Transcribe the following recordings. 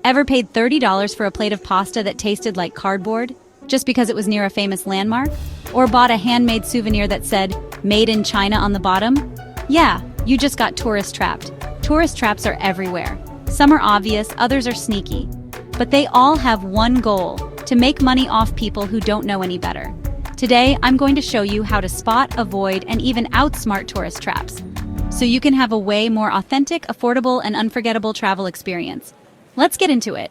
Ever paid $30 for a plate of pasta that tasted like cardboard, just because it was near a famous landmark? Or bought a handmade souvenir that said, "Made in China" on the bottom? Yeah, you just got tourist trapped. Tourist traps are everywhere. Some are obvious, others are sneaky. But they all have one goal: to make money off people who don't know any better. Today, I'm going to show you how to spot, avoid, and even outsmart tourist traps, so you can have a way more authentic, affordable, and unforgettable travel experience. Let's get into it.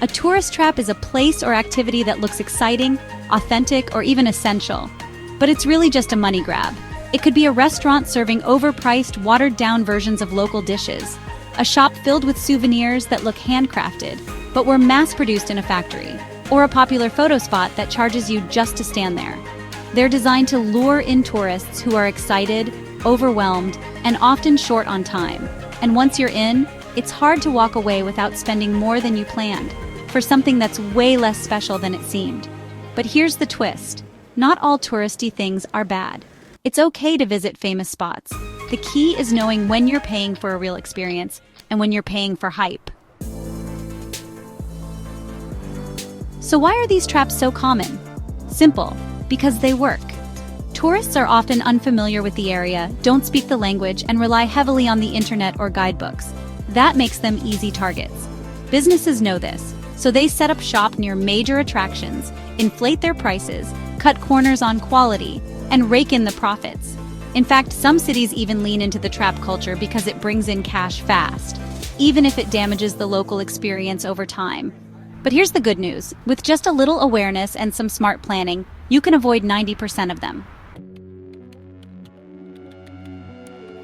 A tourist trap is a place or activity that looks exciting, authentic, or even essential. But it's really just a money grab. It could be a restaurant serving overpriced, watered-down versions of local dishes, a shop filled with souvenirs that look handcrafted, but were mass-produced in a factory, or a popular photo spot that charges you just to stand there. They're designed to lure in tourists who are excited, overwhelmed, and often short on time. And once you're in, it's hard to walk away without spending more than you planned, for something that's way less special than it seemed. But here's the twist. Not all touristy things are bad. It's okay to visit famous spots. The key is knowing when you're paying for a real experience and when you're paying for hype. So why are these traps so common? Simple, because they work. Tourists are often unfamiliar with the area, don't speak the language, and rely heavily on the internet or guidebooks. That makes them easy targets. Businesses know this, so they set up shop near major attractions, inflate their prices, cut corners on quality, and rake in the profits. In fact, some cities even lean into the trap culture because it brings in cash fast, even if it damages the local experience over time. But here's the good news. With just a little awareness and some smart planning, you can avoid 90% of them.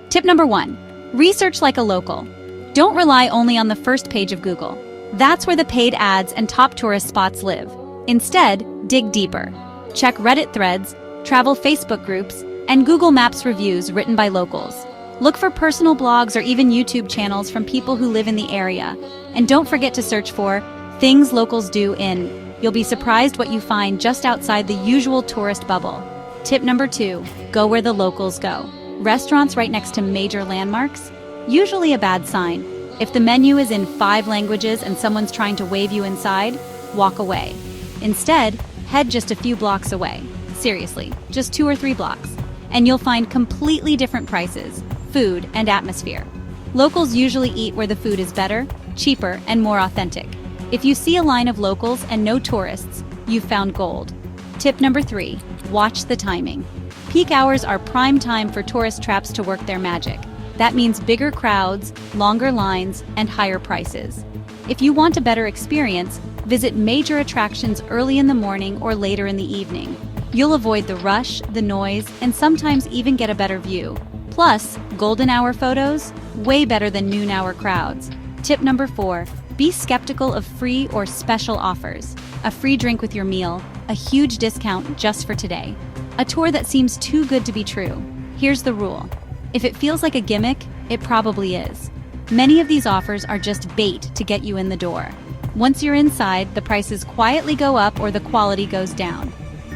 Tip number 1. Research like a local. Don't rely only on the first page of Google. That's where the paid ads and top tourist spots live. Instead, dig deeper. Check Reddit threads, travel Facebook groups, and Google Maps reviews written by locals. Look for personal blogs or even YouTube channels from people who live in the area. And don't forget to search for things locals do in. You'll be surprised what you find just outside the usual tourist bubble. Tip number 2. Go where the locals go. Restaurants right next to major landmarks? Usually a bad sign. If the menu is in 5 languages and someone's trying to wave you inside, walk away. Instead, head just a few blocks away. Seriously, just 2 or 3 blocks. And you'll find completely different prices, food, and atmosphere. Locals usually eat where the food is better, cheaper, and more authentic. If you see a line of locals and no tourists, you've found gold. Tip number 3. Watch the timing. Peak hours are prime time for tourist traps to work their magic. That means bigger crowds, longer lines, and higher prices. If you want a better experience, visit major attractions early in the morning or later in the evening. You'll avoid the rush, the noise, and sometimes even get a better view. Plus, golden hour photos, way better than noon hour crowds. Tip number 4. Be skeptical of free or special offers. A free drink with your meal, a huge discount just for today. A tour that seems too good to be true. Here's the rule. If it feels like a gimmick, it probably is. Many of these offers are just bait to get you in the door. Once you're inside, the prices quietly go up or the quality goes down.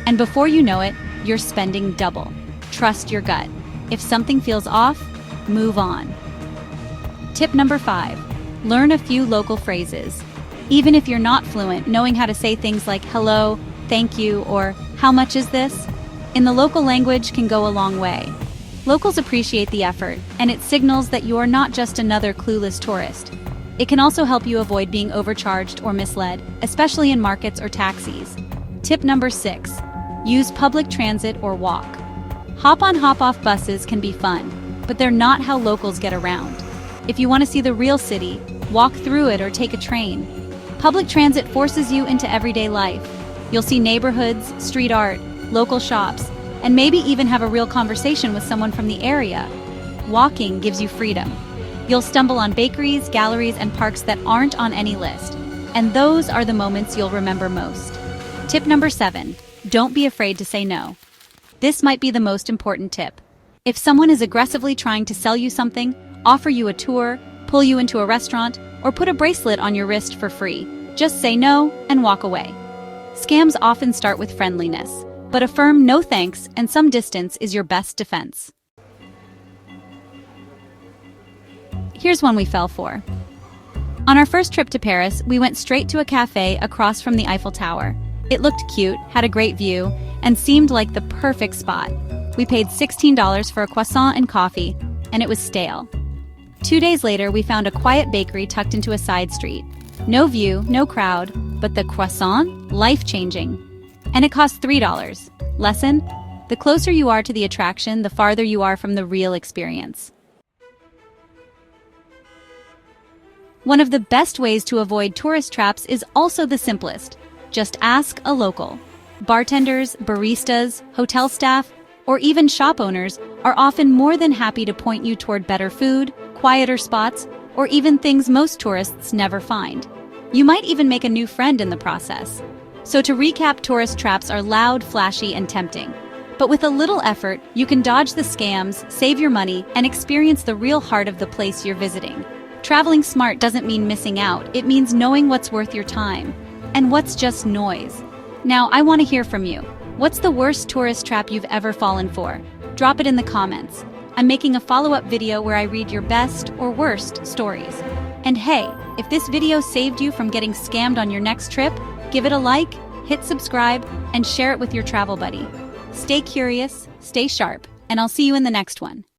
And before you know it, you're spending double. Trust your gut. If something feels off, move on. Tip number 5. Learn a few local phrases. Even if you're not fluent, knowing how to say things like hello, thank you, or how much is this? In the local language can go a long way. Locals appreciate the effort, and it signals that you're not just another clueless tourist. It can also help you avoid being overcharged or misled, especially in markets or taxis. Tip number 6. Use public transit or walk. Hop-on, hop-off buses can be fun, but they're not how locals get around. If you want to see the real city, walk through it or take a train. Public transit forces you into everyday life. You'll see neighborhoods, street art, local shops, and maybe even have a real conversation with someone from the area. Walking gives you freedom. You'll stumble on bakeries, galleries, and parks that aren't on any list. And those are the moments you'll remember most. Tip number 7. Don't be afraid to say no. This might be the most important tip. If someone is aggressively trying to sell you something, offer you a tour, pull you into a restaurant, or put a bracelet on your wrist for free, just say no and walk away. Scams often start with friendliness, but a firm no thanks and some distance is your best defense. Here's one we fell for. On our first trip to Paris, we went straight to a cafe across from the Eiffel Tower. It looked cute, had a great view, and seemed like the perfect spot. We paid $16 for a croissant and coffee, and it was stale. 2 days later, we found a quiet bakery tucked into a side street. No view, no crowd, but the croissant? Life-changing. And it cost $3. Lesson? The closer you are to the attraction, the farther you are from the real experience. One of the best ways to avoid tourist traps is also the simplest. Just ask a local. Bartenders, baristas, hotel staff, or even shop owners are often more than happy to point you toward better food, quieter spots, or even things most tourists never find. You might even make a new friend in the process. So to recap, tourist traps are loud, flashy, and tempting. But with a little effort, you can dodge the scams, save your money, and experience the real heart of the place you're visiting. Traveling smart doesn't mean missing out, it means knowing what's worth your time, and what's just noise. Now, I want to hear from you. What's the worst tourist trap you've ever fallen for? Drop it in the comments. I'm making a follow-up video where I read your best or worst stories. And hey, if this video saved you from getting scammed on your next trip, give it a like, hit subscribe, and share it with your travel buddy. Stay curious, stay sharp, and I'll see you in the next one.